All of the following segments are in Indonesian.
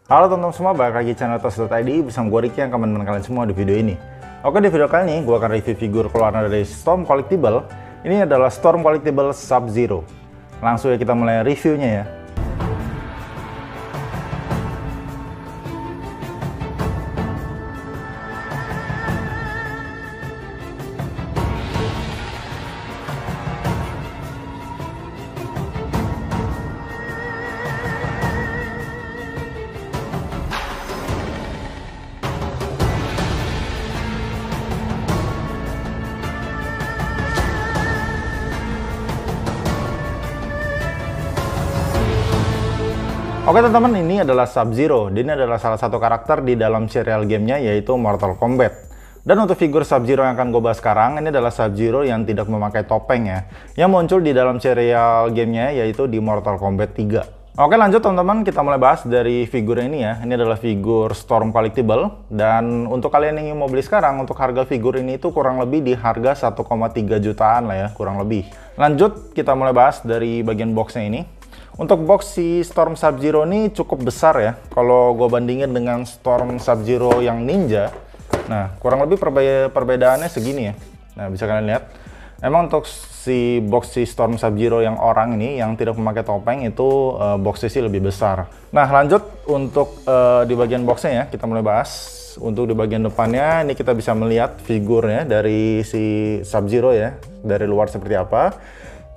Halo teman-teman semua, balik lagi channel Tos.id bersama gue Ricky yang akan menemenin kalian semua di video ini. Oke, di video kali ini gue akan review figur keluaran dari Storm Collectible. Ini adalah Storm Collectible Sub-Zero. Langsung ya kita mulai reviewnya ya. Oke teman-teman, ini adalah Sub-Zero. Ini adalah salah satu karakter di dalam serial gamenya yaitu Mortal Kombat. Dan untuk figur Sub-Zero yang akan gue bahas sekarang, ini adalah Sub-Zero yang tidak memakai topeng ya, yang muncul di dalam serial gamenya yaitu di Mortal Kombat 3. Oke lanjut teman-teman, kita mulai bahas dari figur ini ya. Ini adalah figur Storm Collectible. Dan untuk kalian yang ingin mau beli sekarang, untuk harga figur ini itu kurang lebih di harga 1,3 jutaan lah ya, kurang lebih. Lanjut, kita mulai bahas dari bagian boxnya ini. Untuk box si Storm Sub-Zero ini cukup besar ya. Kalau gue bandingin dengan Storm Sub-Zero yang Ninja, nah kurang lebih perbedaannya segini ya. Nah bisa kalian lihat. Emang untuk si box si Storm Sub-Zero yang orang ini, yang tidak memakai topeng itu boxnya sih lebih besar. Nah lanjut untuk di bagian boxnya ya, kita mulai bahas. Untuk di bagian depannya, ini kita bisa melihat figurnya dari si Sub-Zero ya, dari luar seperti apa.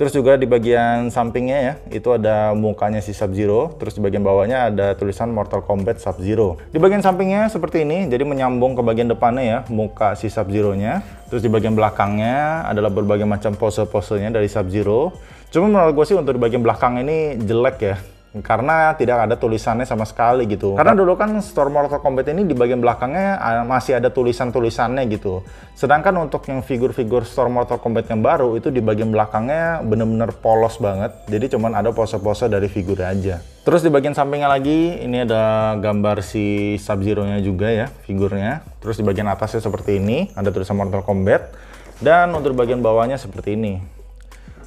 Terus juga di bagian sampingnya ya, itu ada mukanya si Sub-Zero. Terus di bagian bawahnya ada tulisan Mortal Kombat Sub-Zero. Di bagian sampingnya seperti ini, jadi menyambung ke bagian depannya ya, muka si Sub-Zero-nya. Terus di bagian belakangnya adalah berbagai macam pose-posenya dari Sub-Zero. Cuma menurut gue sih untuk di bagian belakang ini jelek ya, karena tidak ada tulisannya sama sekali gitu. Karena dulu kan Storm Mortal Kombat ini di bagian belakangnya masih ada tulisan-tulisannya gitu. Sedangkan untuk yang figur-figur Storm Mortal Kombat yang baru itu di bagian belakangnya bener-bener polos banget. Jadi cuman ada pose-pose dari figurnya aja. Terus di bagian sampingnya lagi ini ada gambar si Sub-Zero-nya juga ya, figurnya. Terus di bagian atasnya seperti ini, ada tulisan Mortal Kombat. Dan untuk bagian bawahnya seperti ini.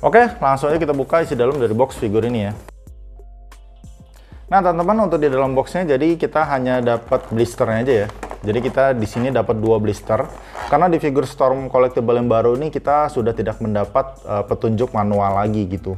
Oke, langsung aja kita buka isi dalam dari box figur ini ya. Nah teman-teman, untuk di dalam boxnya jadi kita hanya dapat blisternya aja ya. Jadi kita di sini dapat 2 blister. Karena di figur Storm Collectible yang baru ini kita sudah tidak mendapat petunjuk manual lagi gitu.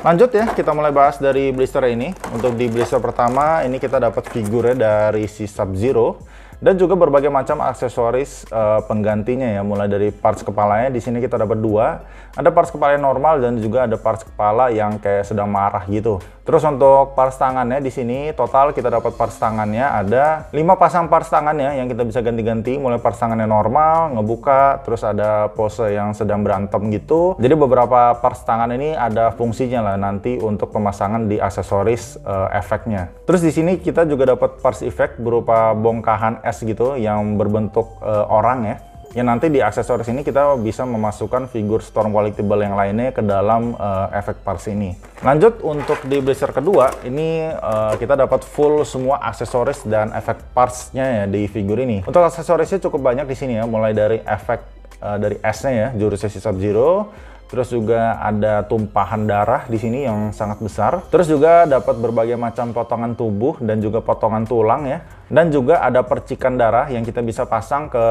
Lanjut ya, kita mulai bahas dari blister ini. Untuk di blister pertama ini kita dapat figurnya dari si Sub-Zero. Dan juga berbagai macam aksesoris penggantinya ya, mulai dari parts kepalanya. Di sini kita dapat 2, ada parts kepala yang normal dan juga ada parts kepala yang kayak sedang marah gitu. Terus untuk parts tangannya di sini total kita dapat parts tangannya ada 5 pasang parts tangannya yang kita bisa ganti-ganti, mulai parts tangannya normal, ngebuka, terus ada pose yang sedang berantem gitu. Jadi beberapa parts tangan ini ada fungsinya lah nanti untuk pemasangan di aksesoris efeknya. Terus di sini kita juga dapat parts efek berupa bongkahan es gitu yang berbentuk orang ya. Yang nanti di aksesoris ini kita bisa memasukkan figur Storm Collectible yang lainnya ke dalam efek parts ini. Lanjut untuk di blister kedua, ini kita dapat full semua aksesoris dan efek parts-nya ya di figur ini. Untuk aksesorisnya cukup banyak di sini ya, mulai dari efek dari esnya ya, jurusnya si Sub-Zero. Terus juga ada tumpahan darah di sini yang sangat besar. Terus juga dapat berbagai macam potongan tubuh dan juga potongan tulang ya. Dan juga ada percikan darah yang kita bisa pasang ke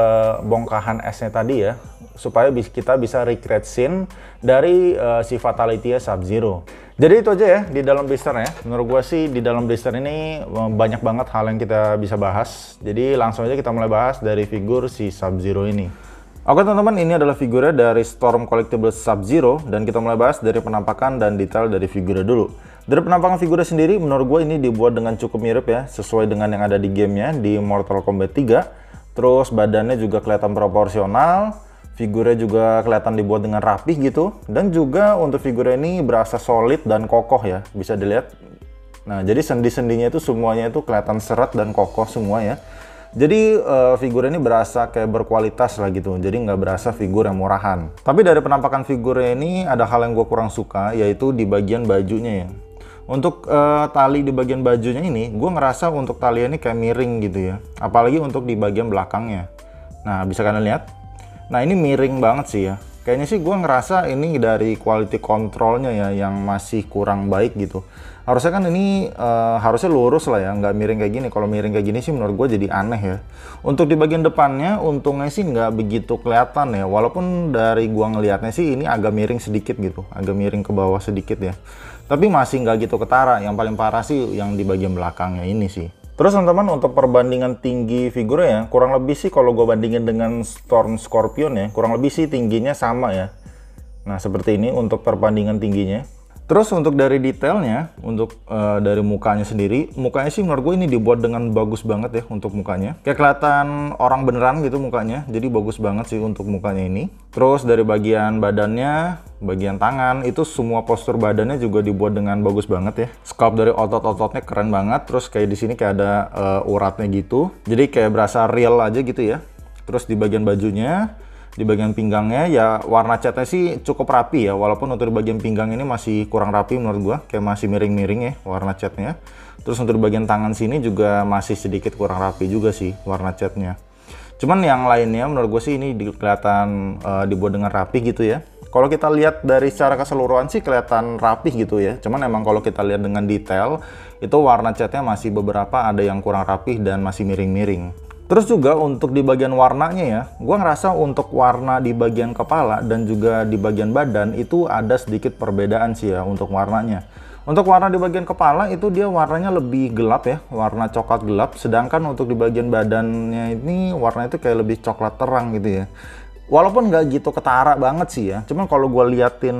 bongkahan esnya tadi ya, supaya kita bisa recreate scene dari si fatality Sub-Zero. Jadi itu aja ya di dalam blister ya. Menurut gue sih di dalam blister ini banyak banget hal yang kita bisa bahas. Jadi langsung aja kita mulai bahas dari figur si Sub-Zero ini. Oke teman-teman, ini adalah figurnya dari Storm Collectible Sub-Zero dan kita mulai bahas dari penampakan dan detail dari figurnya dulu. Dari penampakan figurnya sendiri, menurut gue ini dibuat dengan cukup mirip ya, sesuai dengan yang ada di gamenya di Mortal Kombat 3. Terus badannya juga kelihatan proporsional, figurnya juga kelihatan dibuat dengan rapih gitu. Dan juga untuk figurnya ini berasa solid dan kokoh ya, bisa dilihat. Nah jadi sendi-sendinya itu semuanya itu kelihatan seret dan kokoh semua ya. Jadi figur ini berasa kayak berkualitas lah gitu, jadi nggak berasa figur yang murahan. Tapi dari penampakan figurnya ini ada hal yang gue kurang suka, yaitu di bagian bajunya ya. Untuk tali di bagian bajunya ini, gue ngerasa untuk talinya ini kayak miring gitu ya. Apalagi untuk di bagian belakangnya. Nah bisa kalian lihat? Nah ini miring banget sih ya. Kayaknya sih gue ngerasa ini dari quality controlnya ya yang masih kurang baik gitu. Harusnya kan ini harusnya lurus lah ya, nggak miring kayak gini. Kalau miring kayak gini sih menurut gue jadi aneh ya. Untuk di bagian depannya, untungnya sih nggak begitu kelihatan ya. Walaupun dari gua ngelihatnya sih ini agak miring sedikit gitu, agak miring ke bawah sedikit ya. Tapi masih nggak gitu ketara. Yang paling parah sih yang di bagian belakangnya ini sih. Terus teman-teman, untuk perbandingan tinggi figurnya ya, kurang lebih sih kalau gue bandingin dengan Storm Scorpion ya, kurang lebih sih tingginya sama ya. Nah seperti ini untuk perbandingan tingginya. Terus untuk dari detailnya, untuk dari mukanya sendiri, mukanya sih menurut gue ini dibuat dengan bagus banget ya untuk mukanya. Kayak kelihatan orang beneran gitu mukanya, jadi bagus banget sih untuk mukanya ini. Terus dari bagian badannya, bagian tangan, itu semua postur badannya juga dibuat dengan bagus banget ya. Sculpt dari otot-ototnya keren banget, terus kayak di sini kayak ada uratnya gitu. Jadi kayak berasa real aja gitu ya. Terus di bagian bajunya, di bagian pinggangnya ya warna catnya sih cukup rapi ya, walaupun untuk di bagian pinggang ini masih kurang rapi menurut gua, kayak masih miring-miring ya warna catnya. Terus untuk di bagian tangan sini juga masih sedikit kurang rapi juga sih warna catnya. Cuman yang lainnya menurut gue sih ini kelihatan dibuat dengan rapi gitu ya. Kalau kita lihat dari secara keseluruhan sih kelihatan rapi gitu ya. Cuman emang kalau kita lihat dengan detail itu warna catnya masih beberapa ada yang kurang rapi dan masih miring-miring. Terus juga untuk di bagian warnanya ya, gue ngerasa untuk warna di bagian kepala dan juga di bagian badan itu ada sedikit perbedaan sih ya untuk warnanya. Untuk warna di bagian kepala itu dia warnanya lebih gelap ya, warna coklat gelap. Sedangkan untuk di bagian badannya ini warna itu kayak lebih coklat terang gitu ya. Walaupun nggak gitu ketara banget sih ya, cuman kalau gue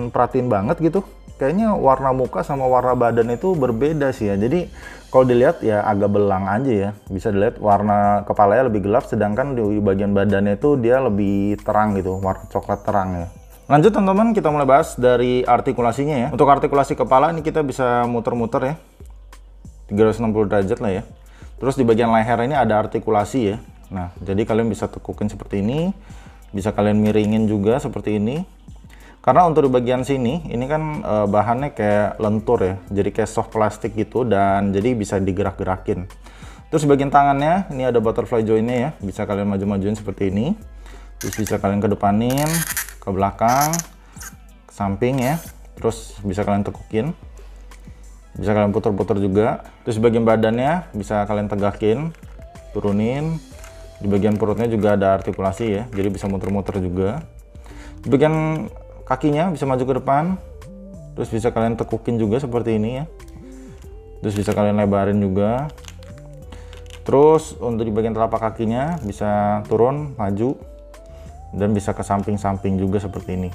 perhatiin banget gitu, kayaknya warna muka sama warna badan itu berbeda sih ya. Jadi kalau dilihat ya agak belang aja ya. Bisa dilihat warna kepalanya lebih gelap, sedangkan di bagian badannya itu dia lebih terang gitu, warna coklat terang ya. Lanjut teman-teman, kita mulai bahas dari artikulasinya ya. Untuk artikulasi kepala ini kita bisa muter-muter ya, 360 derajat lah ya. Terus di bagian leher ini ada artikulasi ya. Nah, jadi kalian bisa tekukin seperti ini, bisa kalian miringin juga seperti ini. Karena untuk di bagian sini, ini kan bahannya kayak lentur ya, jadi kayak soft plastik gitu, dan jadi bisa digerak-gerakin. Terus di bagian tangannya, ini ada butterfly jointnya ya, bisa kalian maju-majuin seperti ini. Terus bisa kalian kedepanin, ke belakang, ke samping ya. Terus bisa kalian tekukin, bisa kalian putar-putar juga. Terus di bagian badannya bisa kalian tegakin, turunin. Di bagian perutnya juga ada artikulasi ya, jadi bisa muter-muter juga. Di bagian kakinya bisa maju ke depan, terus bisa kalian tekukin juga seperti ini ya. Terus bisa kalian lebarin juga. Terus untuk di bagian telapak kakinya bisa turun, maju, dan bisa ke samping-samping juga seperti ini.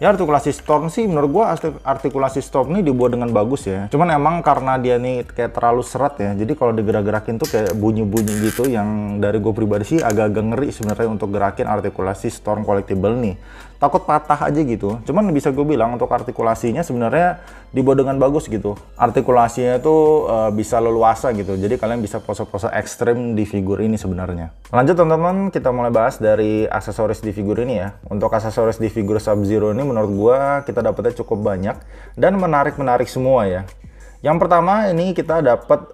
Ya artikulasi Storm sih menurut gua artikulasi Storm ini dibuat dengan bagus ya. Cuman emang karena dia nih kayak terlalu seret ya. Jadi kalau digerak-gerakin tuh kayak bunyi-bunyi gitu, yang dari gue pribadi sih agak-agak ngeri sebenarnya untuk gerakin artikulasi Storm Collectible nih. Takut patah aja gitu. Cuman bisa gue bilang untuk artikulasinya sebenarnya dibuat dengan bagus gitu. Artikulasinya tuh bisa leluasa gitu. Jadi kalian bisa pose-pose ekstrim di figur ini sebenarnya. Lanjut teman-teman, kita mulai bahas dari aksesoris di figur ini ya. Untuk aksesoris di figur Sub-Zero ini menurut gua kita dapetnya cukup banyak dan menarik-menarik semua ya. Yang pertama ini kita dapat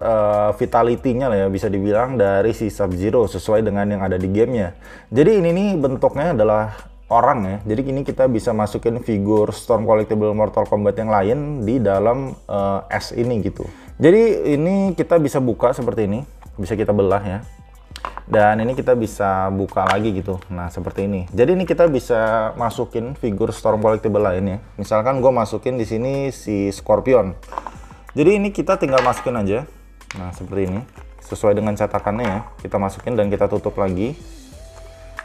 vitality-nya lah ya, bisa dibilang dari si Sub-Zero sesuai dengan yang ada di gamenya. Jadi ini nih bentuknya adalah orang ya. Jadi ini kita bisa masukin figur Storm Collectible Mortal Kombat yang lain di dalam S ini gitu. Jadi ini kita bisa buka seperti ini, bisa kita belah ya. Dan ini kita bisa buka lagi gitu. Nah seperti ini. Jadi ini kita bisa masukin figur Storm Collectible lainnya. Misalkan gue masukin di sini si Scorpion. Jadi ini kita tinggal masukin aja. Nah seperti ini. Sesuai dengan cetakannya ya. Kita masukin dan kita tutup lagi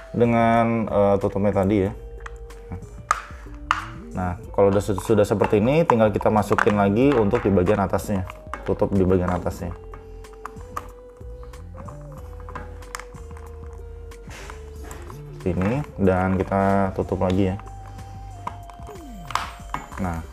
dengan tutupnya tadi ya. Nah kalau sudah seperti ini, tinggal kita masukin lagi untuk di bagian atasnya. Tutup di bagian atasnya. Ini dan kita tutup lagi ya. Nah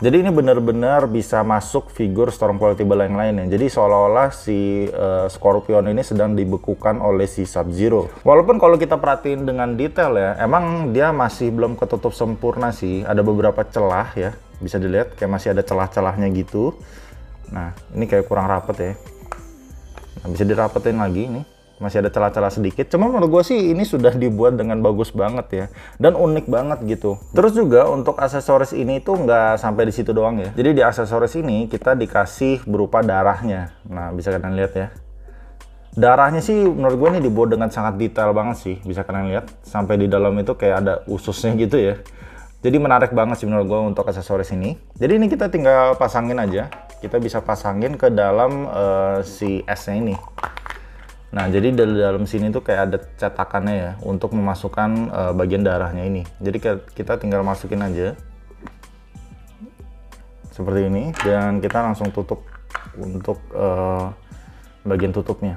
jadi ini benar-benar bisa masuk figur Storm Collectible yang lain ya. Jadi seolah-olah si Scorpion ini sedang dibekukan oleh si Sub-Zero. Walaupun kalau kita perhatiin dengan detail ya, emang dia masih belum ketutup sempurna sih. Ada beberapa celah ya, bisa dilihat kayak masih ada celah-celahnya gitu. Nah ini kayak kurang rapet ya. Nah, bisa dirapetin lagi nih. masih ada celah-celah sedikit. Cuma menurut gue sih ini sudah dibuat dengan bagus banget ya, dan unik banget gitu. Terus juga untuk aksesoris ini tuh nggak sampai di situ doang ya. Jadi di aksesoris ini kita dikasih berupa darahnya. Nah, bisa kalian lihat ya. Darahnya sih menurut gue ini dibuat dengan sangat detail banget sih. Bisa kalian lihat sampai di dalam itu kayak ada ususnya gitu ya. Jadi menarik banget sih menurut gue untuk aksesoris ini. Jadi ini kita tinggal pasangin aja. Kita bisa pasangin ke dalam si S-nya ini. Nah, jadi dari dalam sini tuh kayak ada cetakannya ya untuk memasukkan bagian darahnya ini. Jadi kita tinggal masukin aja seperti ini, dan kita langsung tutup untuk bagian tutupnya.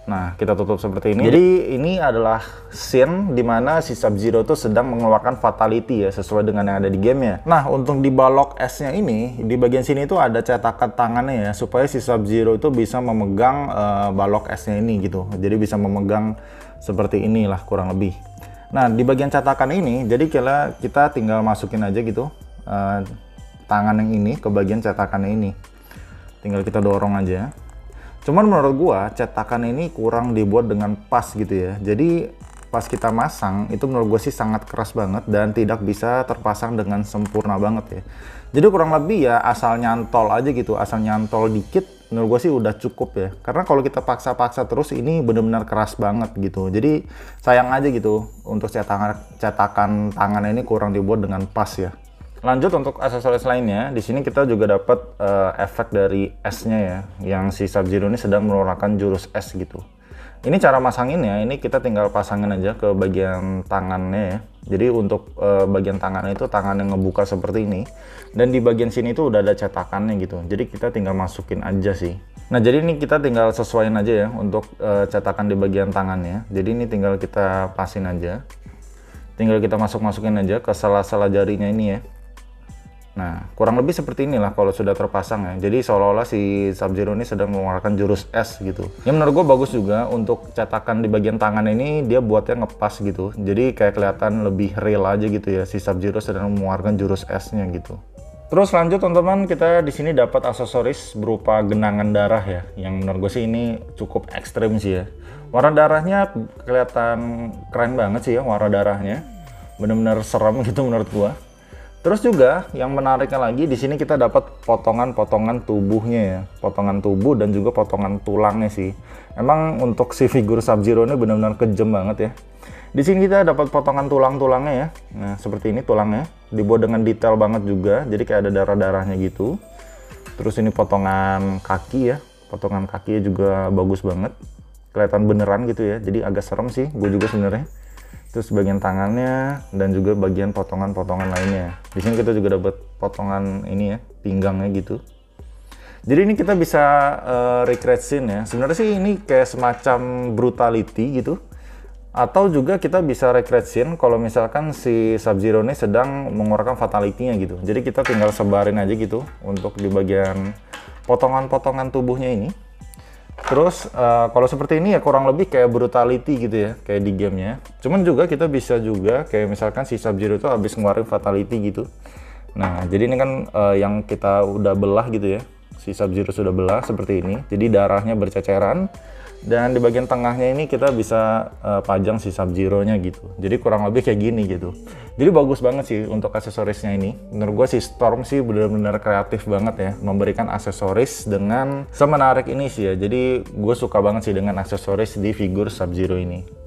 Nah, kita tutup seperti ini. Jadi ini adalah scene dimana si Sub-Zero itu sedang mengeluarkan fatality ya, sesuai dengan yang ada di gamenya. Nah, untuk di balok S-nya ini, di bagian sini itu ada cetakan tangannya ya, supaya si Sub-Zero itu bisa memegang balok S-nya ini gitu. Jadi bisa memegang seperti inilah kurang lebih. Nah, di bagian cetakan ini, jadi kita tinggal masukin aja gitu tangan yang ini ke bagian cetakannya ini. Tinggal kita dorong aja. Cuman menurut gua cetakan ini kurang dibuat dengan pas gitu ya. Jadi pas kita masang itu menurut gua sih sangat keras banget dan tidak bisa terpasang dengan sempurna banget ya. Jadi kurang lebih ya asal nyantol aja gitu, asal nyantol dikit menurut gua sih udah cukup ya. Karena kalau kita paksa-paksa terus ini benar-benar keras banget gitu. Jadi sayang aja gitu untuk cetakan tangan ini kurang dibuat dengan pas ya. Lanjut untuk aksesoris lainnya, di sini kita juga dapat efek dari S-nya ya, yang si Sub-Zero ini sedang mengeluarkan jurus S gitu. Ini cara masanginnya, ini kita tinggal pasangin aja ke bagian tangannya ya. Jadi untuk bagian tangannya itu tangan yang ngebuka seperti ini, dan di bagian sini itu udah ada cetakannya gitu. Jadi kita tinggal masukin aja sih. Nah, jadi ini kita tinggal sesuaiin aja ya untuk cetakan di bagian tangannya. Jadi ini tinggal kita pasin aja. Tinggal kita masukin aja ke sela-sela jarinya ini ya. Nah, kurang lebih seperti inilah kalau sudah terpasang ya. Jadi seolah-olah si Sub-Zero ini sedang mengeluarkan jurus S gitu. Yang menurut gue bagus juga untuk cetakan di bagian tangan ini, dia buatnya ngepas gitu. Jadi kayak kelihatan lebih real aja gitu ya, si Sub-Zero sedang mengeluarkan jurus S-nya gitu. Terus lanjut teman-teman, kita di sini dapat aksesoris berupa genangan darah ya. Yang menurut gue sih ini cukup ekstrim sih ya. Warna darahnya kelihatan keren banget sih ya, warna darahnya. Bener-bener serem gitu menurut gue. Terus juga yang menariknya lagi di sini kita dapat potongan-potongan tubuhnya ya, potongan tubuh dan juga potongan tulangnya sih. Emang untuk si figur Sub-Zero ini benar-benar kejam banget ya. Di sini kita dapat potongan tulang-tulangnya ya. Nah, seperti ini tulangnya, dibuat dengan detail banget juga. Jadi kayak ada darah-darahnya gitu. Terus ini potongan kaki ya, potongan kakinya juga bagus banget. Kelihatan beneran gitu ya. Jadi agak serem sih, gue juga sebenarnya. Terus bagian tangannya dan juga bagian potongan-potongan lainnya. Di sini kita juga dapat potongan ini ya, pinggangnya gitu. Jadi ini kita bisa recreate scene ya. Sebenarnya sih ini kayak semacam brutality gitu. Atau juga kita bisa recreate scene kalau misalkan si Sub-Zero ini sedang mengeluarkan fatality-nya gitu. Jadi kita tinggal sebarin aja gitu untuk di bagian potongan-potongan tubuhnya ini. Terus kalau seperti ini ya kurang lebih kayak brutality gitu ya, kayak di gamenya. Cuman juga kita bisa juga kayak misalkan si Sub-Zero itu habis ngeluarin fatality gitu. Nah, jadi ini kan yang kita udah belah gitu ya. Si Sub-Zero sudah belah seperti ini. Jadi darahnya berceceran. Dan di bagian tengahnya ini kita bisa pajang si Sub-Zero-nya gitu. Jadi kurang lebih kayak gini gitu. Jadi bagus banget sih untuk aksesorisnya ini. Menurut gue si Storm sih benar-benar kreatif banget ya, memberikan aksesoris dengan semenarik ini sih ya. Jadi gue suka banget sih dengan aksesoris di figur Sub-Zero ini.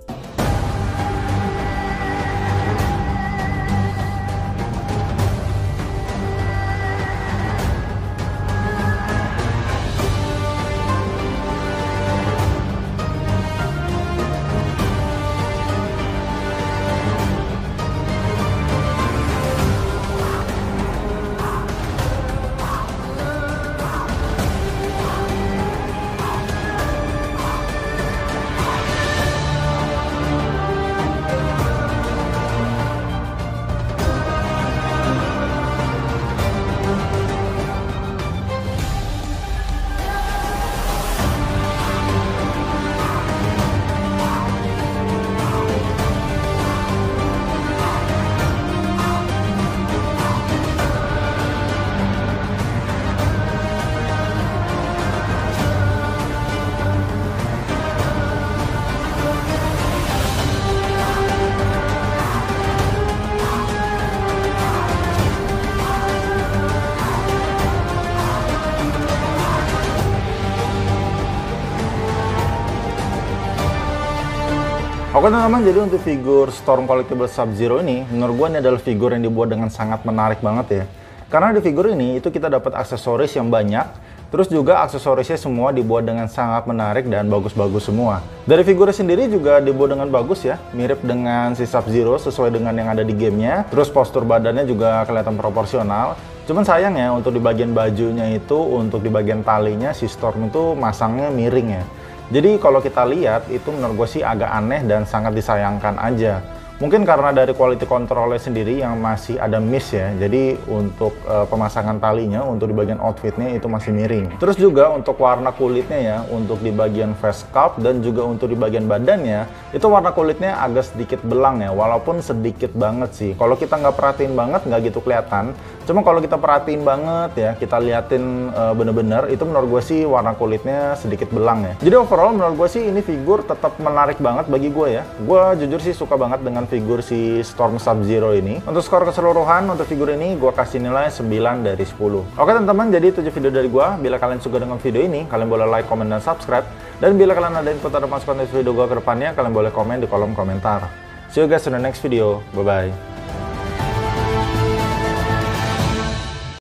Oke teman-teman, jadi untuk figur Storm Collectible Sub-Zero ini, menurut gue ini adalah figur yang dibuat dengan sangat menarik banget ya. Karena di figur ini, itu kita dapat aksesoris yang banyak, terus juga aksesorisnya semua dibuat dengan sangat menarik dan bagus-bagus semua. Dari figurnya sendiri juga dibuat dengan bagus ya, mirip dengan si Sub-Zero sesuai dengan yang ada di gamenya. Terus postur badannya juga kelihatan proporsional. Cuman sayang ya, untuk di bagian bajunya itu, untuk di bagian talinya, si Storm itu masangnya miring ya. Jadi kalau kita lihat, itu menurut gue sih agak aneh dan sangat disayangkan aja. Mungkin karena dari quality controlnya sendiri yang masih ada miss ya. Jadi untuk pemasangan talinya, untuk di bagian outfitnya itu masih miring. Terus juga untuk warna kulitnya ya, untuk di bagian face sculpt dan juga untuk di bagian badannya, itu warna kulitnya agak sedikit belang ya, walaupun sedikit banget sih. Kalau kita nggak perhatiin banget, nggak gitu kelihatan. Cuma kalau kita perhatiin banget ya, kita liatin bener-bener, itu menurut gue sih warna kulitnya sedikit belang ya. Jadi overall menurut gue sih ini figur tetap menarik banget bagi gue ya. Gue jujur sih suka banget dengan figur si Storm Sub-Zero ini. Untuk skor keseluruhan untuk figur ini gue kasih nilai 9 dari 10. Oke teman-teman, jadi itu aja video dari gue. Bila kalian suka dengan video ini, kalian boleh like, comment, dan subscribe. Dan bila kalian ada info atau masukan dari video gue ke depannya, kalian boleh komen di kolom komentar. See you guys in the next video. Bye-bye.